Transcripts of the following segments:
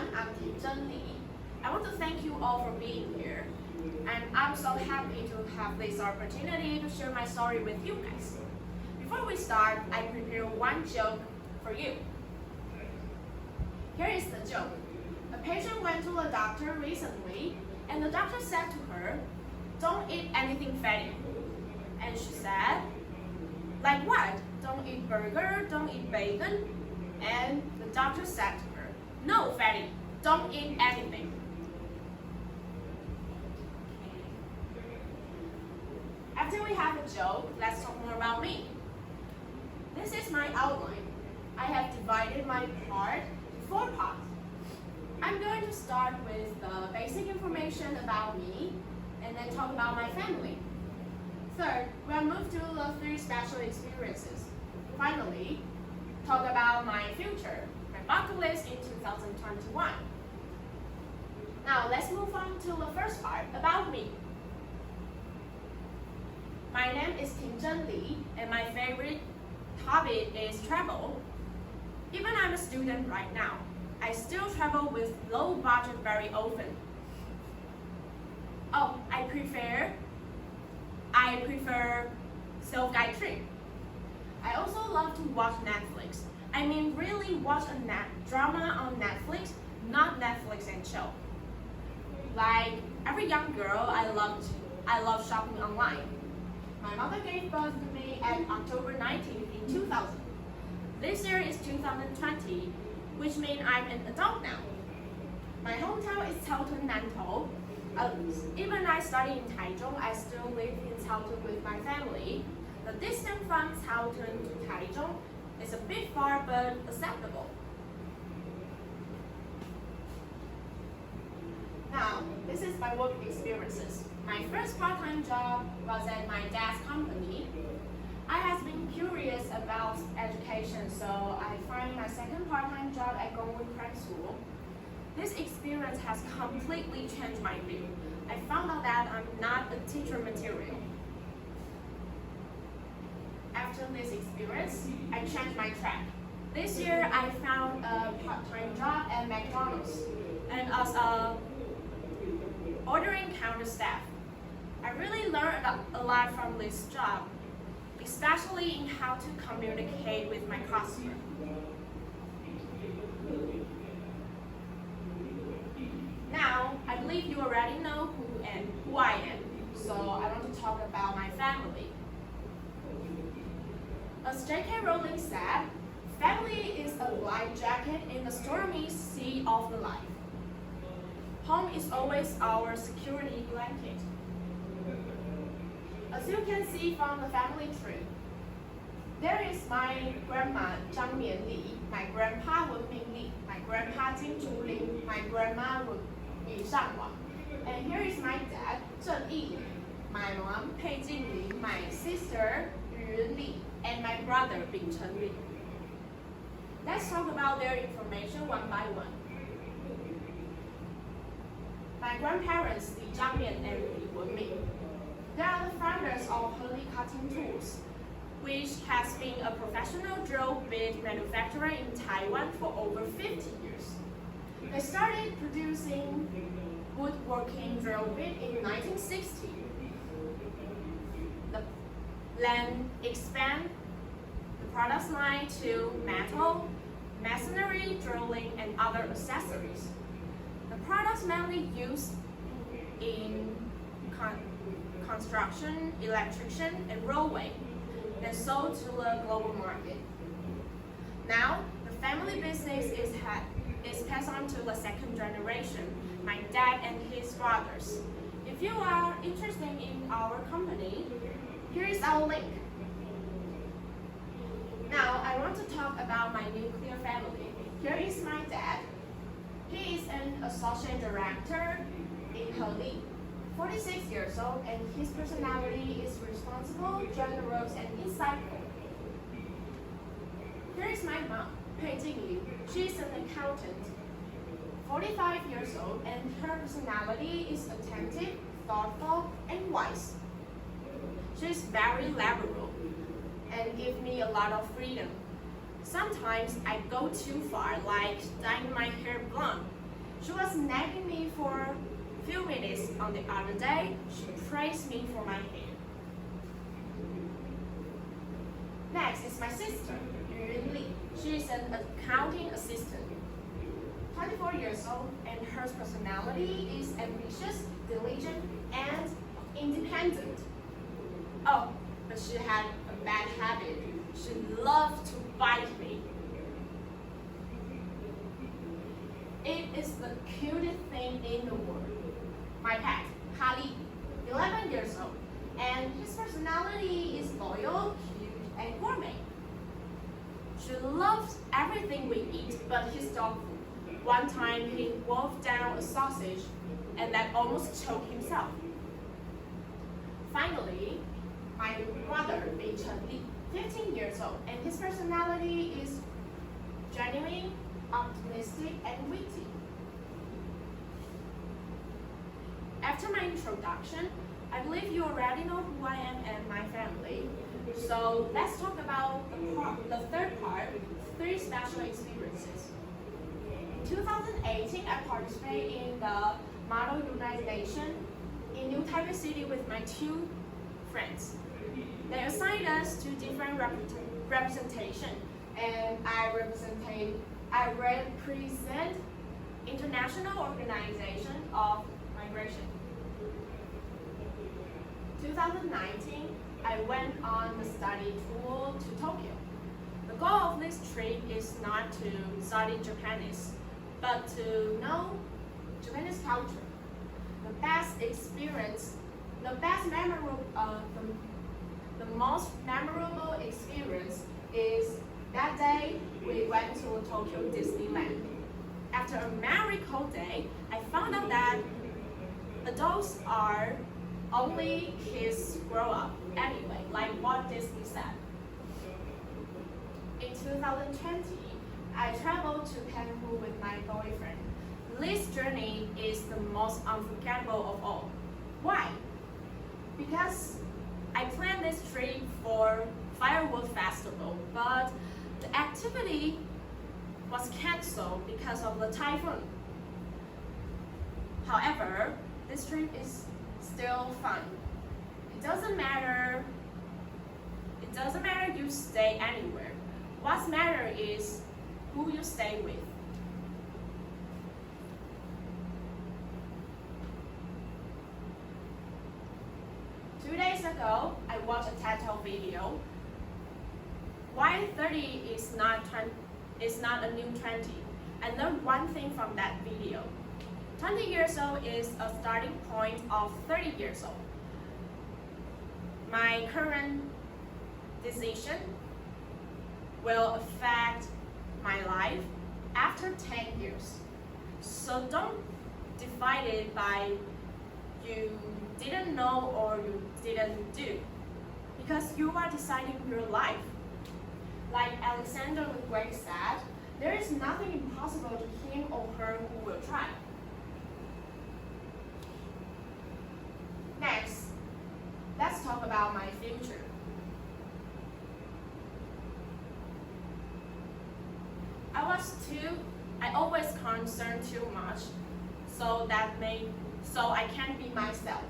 everyone, I'm Ting Li. I want to thank you all for being here. And I'm so happy to have this opportunity to share my story with you guys. Before we start, I prepared one joke for you. Here is the joke. A patient went to a doctor recently, and the doctor said to her, "Don't eat anything fatty." And she said, "Like what? Don't eat burger, don't eat bacon?" And the doctor said to her, "No, fatty, don't eat anything." After we have a joke, let's talk more about me. This is my outline. I have divided my part into 4 parts. I'm going to start with the basic information about me and then talk about my family. Third, we'll move to the 3 special experiences. Finally, talk about my future, my bucket list in 2021. Now let's move on to the first part about me. My name is Ting Li, and my favorite hobby is travel. Even I'm a student right now, I still travel with low budget very often. Oh, I prefer self-guided trip. I also love to watch Netflix. I mean really watch a drama on Netflix, not Netflix and chill. Like every young girl, I love shopping online. My mother gave birth to me on October 19th in 2000. This year is 2020, which means I'm an adult now. My hometown is Caotun, Nantou. Even I study in Taichung, I still live in Caotun with my family. The distance from Caotun to Taichung is a bit far but acceptable. Now, this is my work experiences. My first part-time job was at my dad's company. I have been curious about education, so I find my second part-time job at Gongwon Cram School. This experience has completely changed my view. I found out that I'm not a teacher material. After this experience, I changed my track. This year, I found a part-time job at McDonald's and as a ordering counter staff. I really learned a lot from this job, especially in how to communicate with my customer. Now, I believe you already know who I am, so I want to talk about my family. As J.K. Rowling said, family is a life jacket in the stormy sea of life. Home is always our security blanket. As you can see from the family tree, there is my grandma Zhang Mianli, my grandpa Wen Mingli, my grandpa Jing Zhulin, my grandma Li Shangwang, and here is my dad Zheng Yi, my mom Pei Jingli, my sister Yu Li, and my brother Bing Chen Li. Let's talk about their information one by one. My grandparents, Li Zhangmian and Li Wenming. They are the founders of Heli Cutting Tools, which has been a professional drill bit manufacturer in Taiwan for over 50 years. They started producing woodworking drill bit in 1960. Then expand the product line to metal, masonry, drilling, and other accessories. The products mainly used in construction, electrician, and railway, and sold to the global market. Now, the family business is passed on to the second generation, my dad and his brothers. If you are interested in our company, here is our link. Now, I want to talk about my nuclear family. Here is my dad. He is an associate director in Heli. 46 years old, and his personality is responsible, generous, and insightful. Here is my mom, Pei Jingli. She is an accountant, 45 years old, and her personality is attentive, thoughtful, and wise. She is very liberal and gives me a lot of freedom. Sometimes I go too far, like dyeing my hair blonde, She was nagging me for a few minutes on the other day. She praised me for my hair. Next is my sister, Yuan Li. She is an accounting assistant, 24 years old, and her personality is ambitious, diligent, and independent. Oh, but she had a bad habit. She loved to bite me. It is the cutest thing in the world. My pet, Kali, 11 years old, and his personality is loyal, cute, and gourmet. She loves everything we eat, but his dog food. One time he wolfed down a sausage and then almost choked himself. Finally, my brother, Chen Li, 15 years old, and his personality is genuine, optimistic, and witty. After my introduction, I believe you already know who I am and my family. So let's talk about the third part, 3 special experiences. In 2018, I participated in the Model United Nations in New Taipei City with my 2 friends. They assigned us to different representation, and I represent International Organization of Migration. 2019, I went on the study tour to Tokyo. The goal of this trip is not to study Japanese, but to know Japanese culture. The most memorable experience is that day we went to Tokyo Disneyland. After a very cold day, I found out that adults are only kids grow up anyway, like what Disney said. In 2020, I traveled to Cancun with my boyfriend. This journey is the most unforgettable of all. Why? Because I planned this trip for Firewood Festival, but the activity was cancelled because of the typhoon. However, this trip is still fun. It doesn't matter you stay anywhere. What matters is who you stay with. Two days ago, I watched a TED Talk video. Why 30 is not a new 20. I learned one thing from that video. 20 years old is a starting point of 30 years old. My current decision will affect my life after 10 years. So don't divide it by you didn't know or you didn't do, because you are deciding your life. Like Alexander the Great said, there is nothing impossible to him or her who will try. Next, let's talk about my future. I always concern too much, so I can't be myself.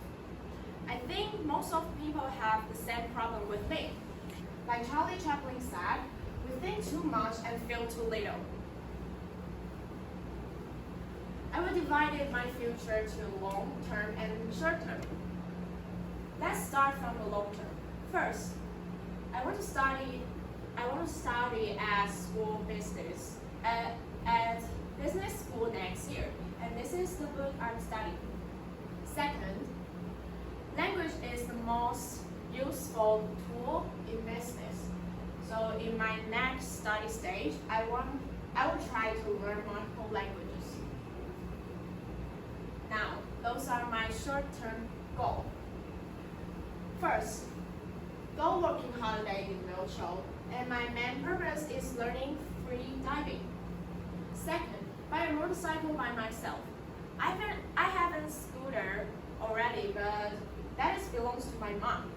I think most of people have the same problem with me. Like Charlie Chaplin said, we think too much and feel too little. I will divide my future to long term and short term. Let's start from the long term. First, I want to study at school business at business school next year, and this is the book I'm studying. Second, language is the most useful tool in business. So in my next study stage, I will try to learn multiple languages. Now, those are my short-term goals. First, go working holiday in Roadshow, and my main purpose is learning free diving. Second, buy a motorcycle by myself. I have a scooter already, but that belongs to my mom.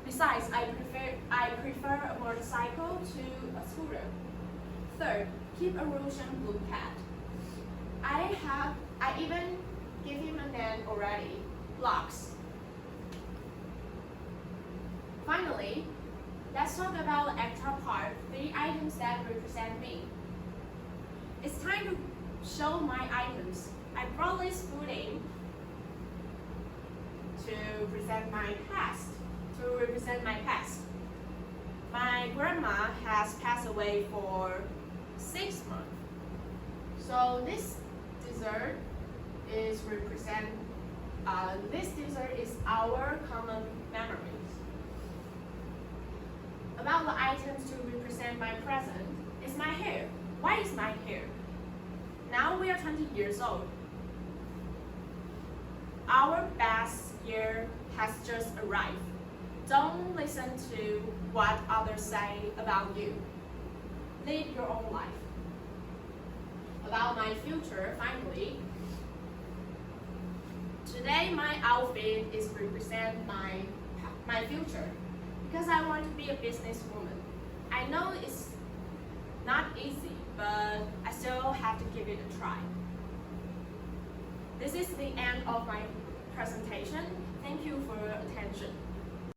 Besides, I prefer a motorcycle to a scooter. Third, keep a Russian blue cat. I I even give him a name already, blocks. Finally, let's talk about the extra part, 3 items that represent me. It's time to show my items. I brought this food in to represent my past. My grandma has passed away for 6 months. So this dessert is our common memories. About the items to represent my present is my hair. Why is my hair? Now we are 20 years old. Our best year has just arrived. Don't listen to what others say about you. Live your own life. About my future, finally, today my outfit is represent my future because I want to be a businesswoman. I know it's not easy, but I still have to give it a try. This is the end of my presentation. Thank you for your attention.